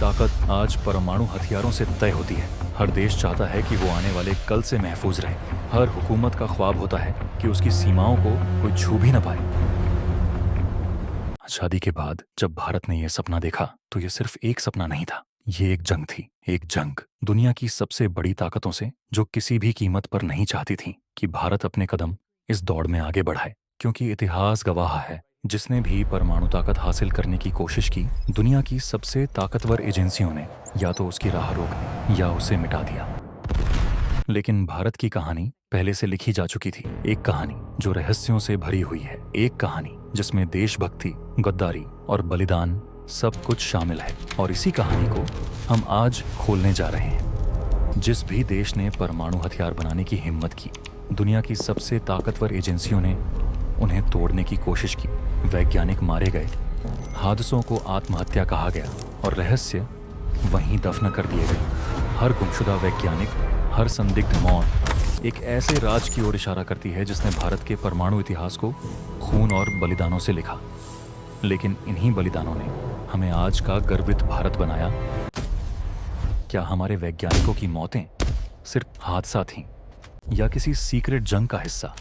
ताकत आज परमाणु हथियारों से तय होती है। हर देश चाहता है कि वो आने वाले कल से महफूज रहे। हर हुकूमत का ख्वाब होता है कि उसकी सीमाओं को कोई छू भी न पाए। आजादी के बाद जब भारत ने यह सपना देखा तो यह सिर्फ एक सपना नहीं था, ये एक जंग थी। एक जंग दुनिया की सबसे बड़ी ताकतों से, जो किसी भी कीमत पर नहीं चाहती थी कि भारत अपने कदम इस दौड़ में आगे बढ़ाए। क्योंकि इतिहास गवाह है, जिसने भी परमाणु ताकत हासिल करने की कोशिश की, दुनिया की सबसे ताकतवर एजेंसियों ने या तो उसकी राह रोक या उसे मिटा दिया। लेकिन भारत की कहानी पहले से लिखी जा चुकी थी। एक कहानी जो रहस्यों से भरी हुई है। एक कहानी जिसमें देशभक्ति, गद्दारी और बलिदान सब कुछ शामिल है। और इसी कहानी को हम आज खोलने जा रहे हैं। जिस भी देश ने परमाणु हथियार बनाने की हिम्मत की, दुनिया की सबसे ताकतवर एजेंसियों ने उन्हें तोड़ने की कोशिश की। वैज्ञानिक मारे गए, हादसों को आत्महत्या कहा गया और रहस्य वहीं दफन कर दिए गए। हर गुमशुदा वैज्ञानिक, हर संदिग्ध मौत एक ऐसे राज की ओर इशारा करती है जिसने भारत के परमाणु इतिहास को खून और बलिदानों से लिखा। लेकिन इन्हीं बलिदानों ने हमें आज का गर्वित भारत बनाया। क्या हमारे वैज्ञानिकों की मौतें सिर्फ हादसा थीं या किसी सीक्रेट जंग का हिस्सा?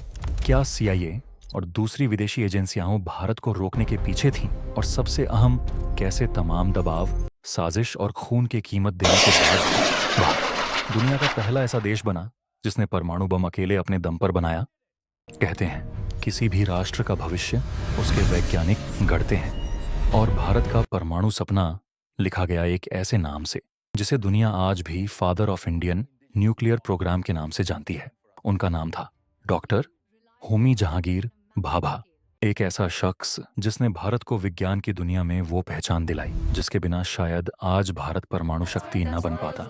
क्या CIA और दूसरी विदेशी एजेंसियां भारत को रोकने के पीछे थीं? और सबसे अहम, कैसे तमाम दबाव, साजिश और खून की कीमत देने के बाद दुनिया का पहला ऐसा देश बना जिसने परमाणु बम अकेले अपने दम पर बनाया? कहते हैं किसी भी राष्ट्र का भविष्य उसके वैज्ञानिक गढ़ते हैं, और भारत का परमाणु सपना लिखा गया एक ऐसे नाम से जिसे दुनिया आज भी father of Indian nuclear programme के नाम से जानती है। उनका नाम था डॉक्टर होमी जहांगीर भाभा। एक ऐसा शख्स जिसने भारत को विज्ञान की दुनिया में वो पहचान दिलाई जिसके बिना शायद आज भारत परमाणु शक्ति न बन पाता।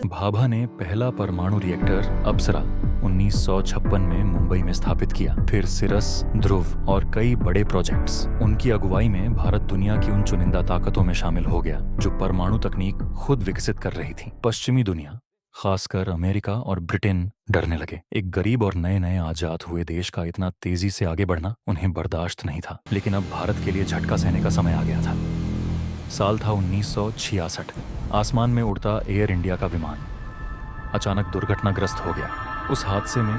भाभा ने पहला परमाणु रिएक्टर अप्सरा 1956 में मुंबई में स्थापित किया। फिर सिरस, ध्रुव और कई बड़े प्रोजेक्ट्स। उनकी अगुवाई में भारत दुनिया की उन चुनिंदा ताकतों में शामिल हो गया जो परमाणु तकनीक खुद विकसित कर रही थी। पश्चिमी दुनिया, खासकर अमेरिका और ब्रिटेन, डरने लगे। एक गरीब और नए नए आजाद हुए देश का इतना तेजी से आगे बढ़ना उन्हें बर्दाश्त नहीं था। लेकिन अब भारत के लिए झटका सहने का समय आ गया था। साल था 1966। आसमान में उड़ता एयर इंडिया का विमान अचानक दुर्घटनाग्रस्त हो गया। उस हादसे में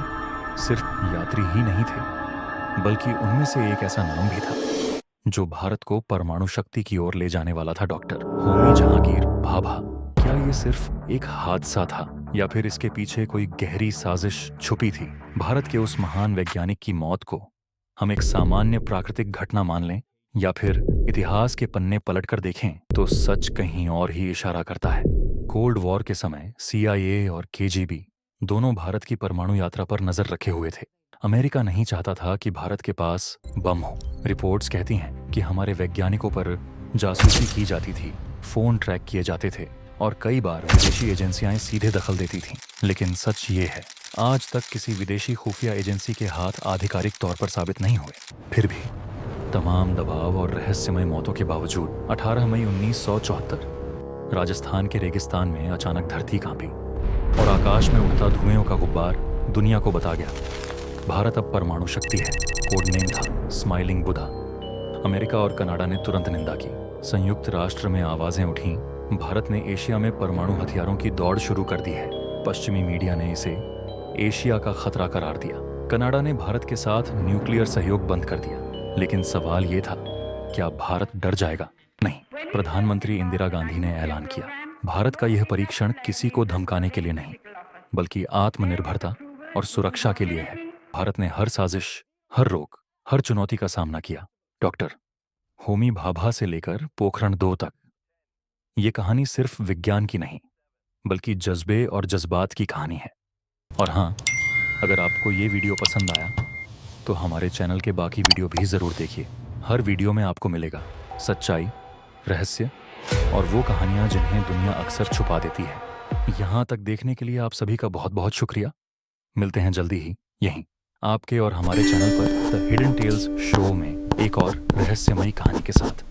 सिर्फ यात्री ही नहीं थे, बल्कि उनमें से एक ऐसा नाम भी था जो भारत को परमाणु शक्ति की ओर ले जाने वाला था, डॉक्टर होमी जहांगीर भाभा। क्या ये सिर्फ एक हादसा था या फिर इसके पीछे कोई गहरी साजिश छुपी थी? भारत के उस महान वैज्ञानिक की मौत को हम एक सामान्य प्राकृतिक घटना मान लें या फिर इतिहास के पन्ने पलटकर देखें तो सच कहीं और ही इशारा करता है। कोल्ड वॉर के समय CIA और KGB दोनों भारत की परमाणु यात्रा पर नजर रखे हुए थे। अमेरिका नहीं चाहता था कि भारत के पास बम हो। रिपोर्ट्स कहती हैं कि हमारे वैज्ञानिकों पर जासूसी की जाती थी, फोन ट्रैक किए जाते थे और कई बार विदेशी एजेंसियां सीधे दखल देती थीं। लेकिन सच ये है, आज तक किसी विदेशी खुफिया एजेंसी के हाथ आधिकारिक तौर पर साबित नहीं हुए। फिर भी तमाम दबाव और रहस्यमय मौतों के बावजूद 18 मई 1974 राजस्थान के रेगिस्तान में अचानक धरती कांपी और आकाश में उड़ता धुएं का गुब्बार दुनिया को बता गया, भारत अब परमाणु शक्ति है। कोड नेम था स्माइलिंग बुद्धा। अमेरिका और कनाडा ने तुरंत निंदा की। संयुक्त राष्ट्र में आवाजें उठीं, भारत ने एशिया में परमाणु हथियारों की दौड़ शुरू कर दी है। पश्चिमी मीडिया ने इसे एशिया का खतरा करार दिया। कनाडा ने भारत के साथ न्यूक्लियर सहयोग बंद कर दिया। लेकिन सवाल ये था, क्या भारत डर जाएगा? नहीं। प्रधानमंत्री इंदिरा गांधी ने ऐलान किया, भारत का यह परीक्षण किसी को धमकाने के लिए नहीं, बल्कि आत्मनिर्भरता और सुरक्षा के लिए है। भारत ने हर साजिश, हर रोक, हर चुनौती का सामना किया। डॉक्टर होमी भाभा से लेकर पोखरण 2 तक ये कहानी सिर्फ विज्ञान की नहीं, बल्कि जज्बे और जज्बात की कहानी है। और हाँ, अगर आपको ये वीडियो पसंद आया तो हमारे चैनल के बाकी वीडियो भी ज़रूर देखिए। हर वीडियो में आपको मिलेगा सच्चाई, रहस्य और वो कहानियाँ जिन्हें दुनिया अक्सर छुपा देती है। यहाँ तक देखने के लिए आप सभी का बहुत बहुत शुक्रिया। मिलते हैं जल्दी ही यहीं आपके और हमारे चैनल पर द हिडन टेल्स शो में एक और रहस्यमयी कहानी के साथ।